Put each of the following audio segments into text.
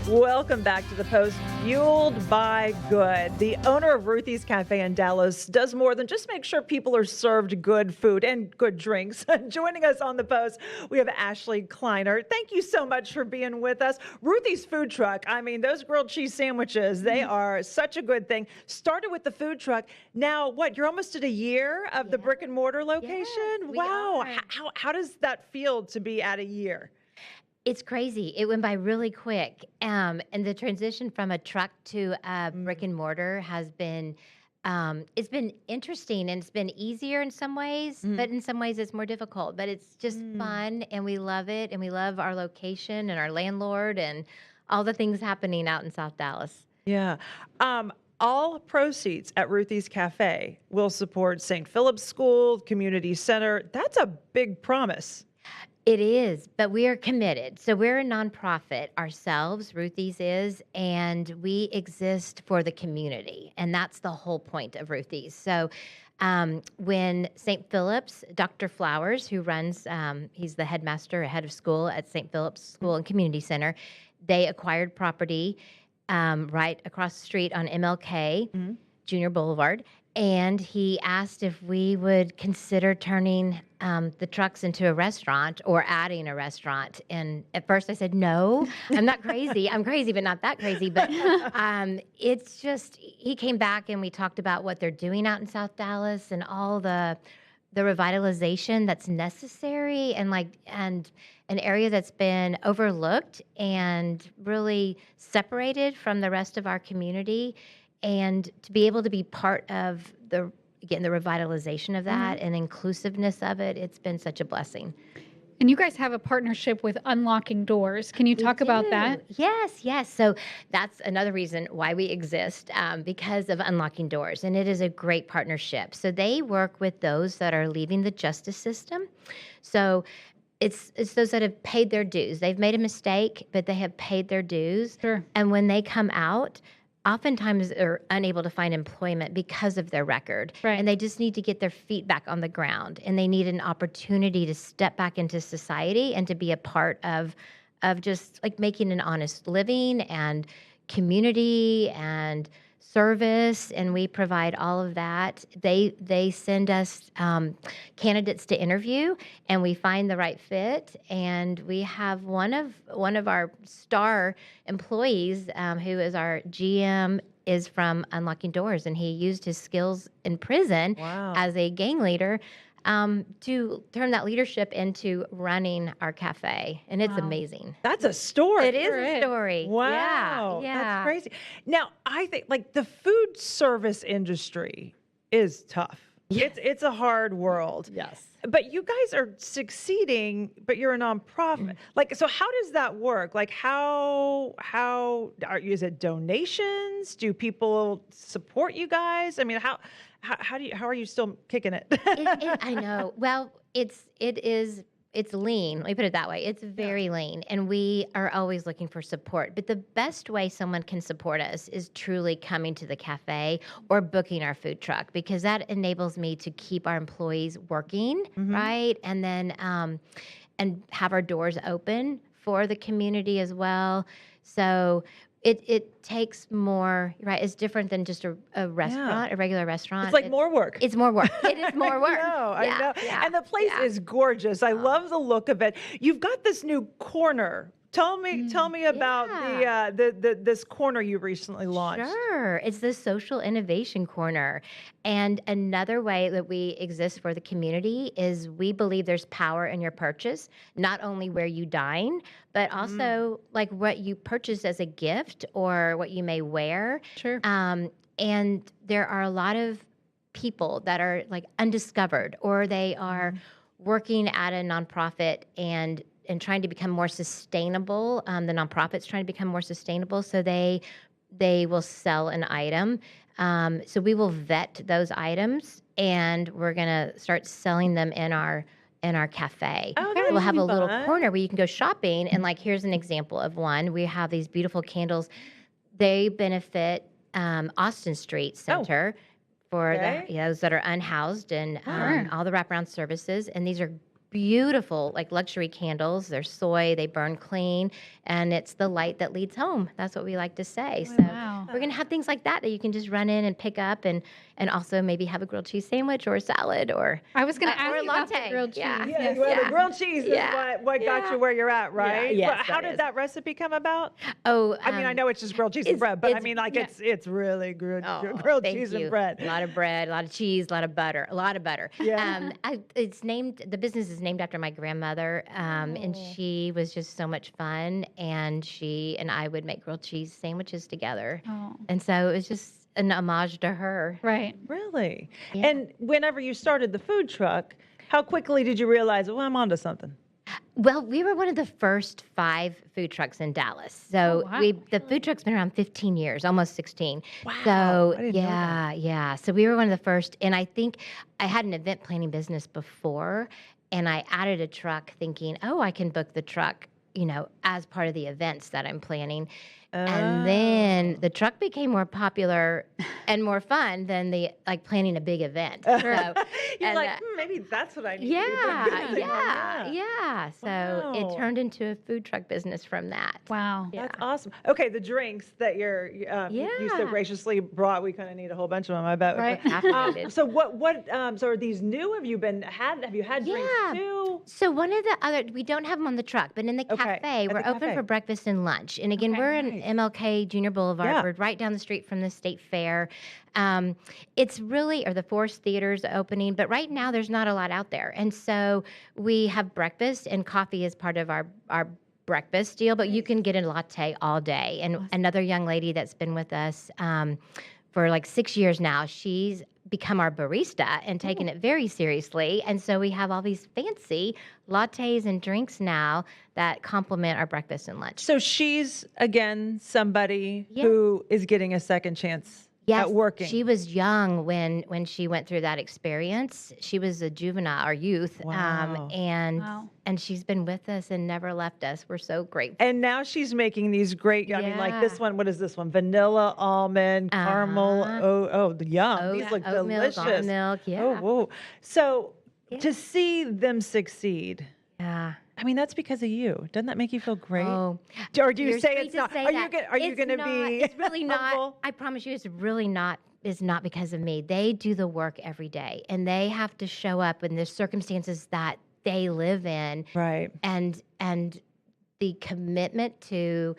Welcome back to the Post, fueled by good. The owner of Ruthie's Cafe in Dallas does more than just make sure people are served good food and good drinks. Joining us on the Post, we have Ashley Kleiner. Thank you so much for being with us. Ruthie's food truck, I mean, those grilled cheese sandwiches, they are such a good thing. Started with the food truck. Now, what, you're almost at a year of the brick and mortar location? Yes, we Wow. are. How does that feel to be at a year? It's crazy. It went by really quick. And the transition from a truck to a brick and mortar has been, it's been interesting and it's been easier in some ways, but in some ways it's more difficult. But it's just fun and we love it. And we love our location and our landlord and all the things happening out in South Dallas. Yeah. All proceeds at Ruthie's Cafe will support St. Philip's School, Community Center. That's a big promise. It is, but we are committed. So we're a nonprofit ourselves, Ruthie's is, and we exist for the community. And that's the whole point of Ruthie's. So when St. Philip's, Dr. Flowers, who runs, he's the headmaster, head of school at St. Philip's School and Community Center, they acquired property right across the street on MLK, Junior Boulevard. And he asked if we would consider turning the trucks into a restaurant or adding a restaurant. And at first I said, no, I'm not crazy. I'm crazy, but not that crazy. But it's just, he came back and we talked about what they're doing out in South Dallas and all the revitalization that's necessary and an area that's been overlooked and really separated from the rest of our community. And to be able to be part of the revitalization of that and inclusiveness of it, it's been such a blessing. And you guys have a partnership with Unlocking Doors. Can you talk about that? Yes. So that's another reason why we exist, because of Unlocking Doors. And it is a great partnership. So they work with those that are leaving the justice system. So it's those that have paid their dues. They've made a mistake, but they have paid their dues. Sure. And when they come out, oftentimes they're unable to find employment because of their record. Right. And they just need to get their feet back on the ground. And they need an opportunity to step back into society and to be a part of just like making an honest living and community and service. And we provide all of that. They send us candidates to interview and we find the right fit. And we have one of our star employees, who is our GM, is from Unlocking Doors, and he used his skills in prison as a gang leader to turn that leadership into running our cafe. And it's amazing. That's a story. It is a story. Wow. Yeah. That's crazy. Now, I think like the food service industry is tough. Yes. It's a hard world. Yes. But you guys are succeeding, but you're a nonprofit. Like, so how does that work? Like, is it donations? Do people support you guys? I mean, how are you still kicking it? I know. Well, it's lean. Let me put it that way. It's very lean, and we are always looking for support. But the best way someone can support us is truly coming to the cafe or booking our food truck, because that enables me to keep our employees working, right? And then and have our doors open for the community as well. So it takes more, right? It's different than just a restaurant, a regular restaurant. It's like more work. It's more work. It is more work. I know. Yeah. And the place is gorgeous. I love the look of it. You've got this new corner. Tell me about this corner you recently launched. Sure. It's the Social Innovation Corner. And another way that we exist for the community is we believe there's power in your purchase, not only where you dine, but also like what you purchase as a gift or what you may wear. Sure. And there are a lot of people that are like undiscovered, or they are working at a nonprofit and trying to become more sustainable. The nonprofit's trying to become more sustainable, so they will sell an item. So we will vet those items, and we're gonna start selling them in our cafe. Oh, We'll have a little fun. corner where you can go shopping, and like here's an example of one. We have these beautiful candles. They benefit Austin Street Center for those that are unhoused and all the wraparound services. And these are beautiful, like luxury candles. They're soy, they burn clean, and it's the light that leads home. That's what we like to say. So Wow. we're gonna have things like that you can just run in and pick up, and also maybe have a grilled cheese sandwich or a salad or I was going to or ask a you about the latte. grilled cheese. Yeah. Yeah, Yes. well, Yeah. the grilled cheese Yeah. is what got Yeah. you where you're at, right? yes, But how that did is. that recipe come about? Oh, I mean, I know it's just grilled cheese and it's- bread, but I it's- mean, like yeah. it's really good Oh, grilled thank cheese you. and bread. A lot of bread, a lot of cheese, a lot of butter, Yeah. It's named, the business is named after my grandmother, and Oh. she was just so much fun. And she and I would make grilled cheese sandwiches together. Oh, And so it was just an homage to her. right. Really? Yeah. And whenever you started the food truck, how quickly did you realize, well, I'm onto something? Well, we were one of the first 5 food trucks in Dallas. So Oh, wow. the food truck's been around 15 years, almost 16. Wow, So I didn't know that. yeah. So we were one of the first, and I think I had an event planning business before, and I added a truck thinking, oh, I can book the truck, as part of the events that I'm planning. And then Oh. the truck became more popular and more fun than planning a big event. So You're and, like, uh, maybe that's what I need. to be yeah, focusing on." yeah. So Wow. it turned into a food truck business from that. Wow. Yeah. That's awesome. Okay, the drinks that you so Yeah. graciously brought, we kind of need a whole bunch of them, I bet. Right. Caffeinated. So so are these new? Have you had drinks Yeah. too? So one of the other, we don't have them on the truck, but in the Okay, cafe, at we're the open cafe. for breakfast and lunch. And again, Okay, we're in nice. MLK Junior Boulevard. Yeah. We're right down the street from the State Fair. It's really, or the Forest Theater's opening, but right now there's not a lot out there. And so we have breakfast, and coffee is part of our breakfast deal, but you can get a latte all day. And another young lady that's been with us for like 6 years now, she's become our barista and taken it very seriously. And so we have all these fancy lattes and drinks now that complement our breakfast and lunch. So she's again somebody Yeah. who is getting a second chance Yes, at working. she was young when she went through that experience. She was a juvenile or youth, Wow. and she's been with us and never left us. We're so grateful. And now she's making these great. I mean, like this Yeah. one. What is this one? Vanilla, almond, caramel. Uh-huh. Yum! These look Oat milk, delicious. almond milk, yeah. Oh, whoa. So Yeah. to see them succeed, Yeah. I mean, that's because of you. Doesn't that make you feel great? Oh, Or do you you're say sweet it's to not? say Are you that. gonna, are you It's going to not- be? It's really not. humble? I promise you, it's really not. Is not because of me. They do the work every day, and they have to show up in the circumstances that they live in, Right. and the commitment to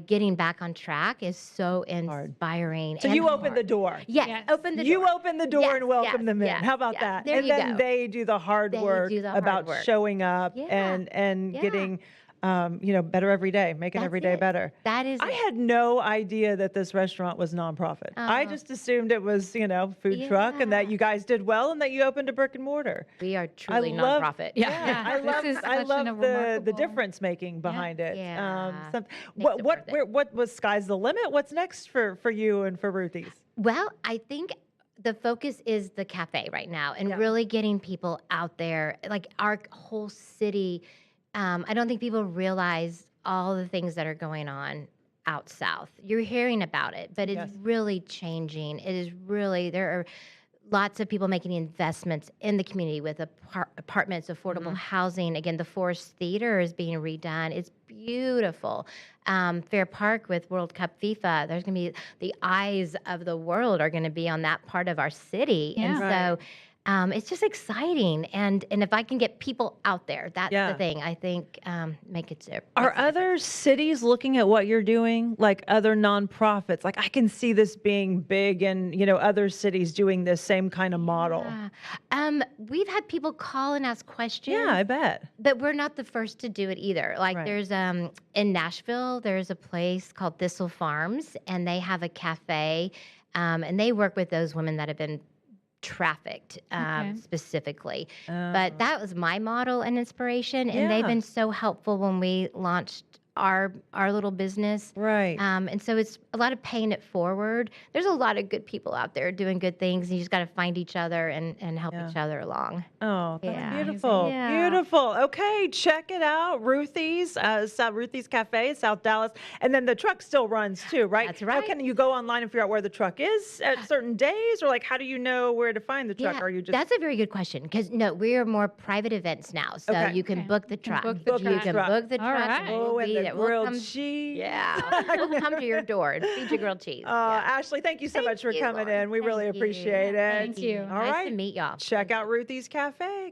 getting back on track is so inspiring. So and you open the hard. door. Yes, Yes. open the door. You open the door Yes, and welcome yes, them in. yes, How about yes. that? There And you then go. they do the hard They work do the hard about work. showing up Yeah. and Yeah. getting better every day, making That's every day it. better. That is I it. had no idea that this restaurant was nonprofit. I Oh. just assumed it was, food truck and that Yeah. you guys did well and that you opened a brick and mortar. We are truly love- nonprofit. Yeah, I this love is I such love a the remarkable- difference making behind it. Yeah. Some- Makes what it what worth it. where, what was sky's the limit? What's next for you and for Ruthie's? Well, I think the focus is the cafe right now, and Yeah. really getting people out there. Like our whole city, I don't think people realize all the things that are going on out south. You're hearing about it, but it's Yes. really changing. It is really, there are lots of people making investments in the community with apartments, affordable housing. Again, the Forest Theater is being redone. It's beautiful. Fair Park with World Cup FIFA, there's going to be the eyes of the world are going to be on that part of our city. Yeah. And Right. so it's just exciting. And if I can get people out there, that's Yeah. the thing. I think make it to. Are other cities looking at what you're doing, like other nonprofits? Like I can see this being big and, other cities doing this same kind of model. We've had people call and ask questions. Yeah, I bet. But we're not the first to do it either. Like Right. there's in Nashville, there's a place called Thistle Farms, and they have a cafe, and they work with those women that have been trafficked Okay. specifically. Oh. But that was my model and inspiration, and they've Yeah. been so helpful when we launched our little business. Right. And so it's a lot of paying it forward. There's a lot of good people out there doing good things. And you just got to find each other and help Yeah. each other along. Oh, that's Yeah. beautiful. Yeah. Beautiful. Okay, check it out. Ruthie's, Ruthie's Cafe, South Dallas. And then the truck still runs too, right? That's How right. can you go online and figure out where the truck is at certain days? Or like, how do you know where to find the truck? Yeah, Or are you just that's a very good question because no, we are more private events now. So Okay. you can Okay. book the You can truck. book the Book the truck. You can truck. book the All truck. right. Oh, we'll and be the there. We'll grilled come, cheese. yeah, we'll come to your door and feed you grilled cheese. Yeah. Ashley, thank you so Thank much for you, coming Lauren. in. We really Thank you. appreciate it. Thank you. All Nice right. to meet y'all. Check out Ruthie's Cafe.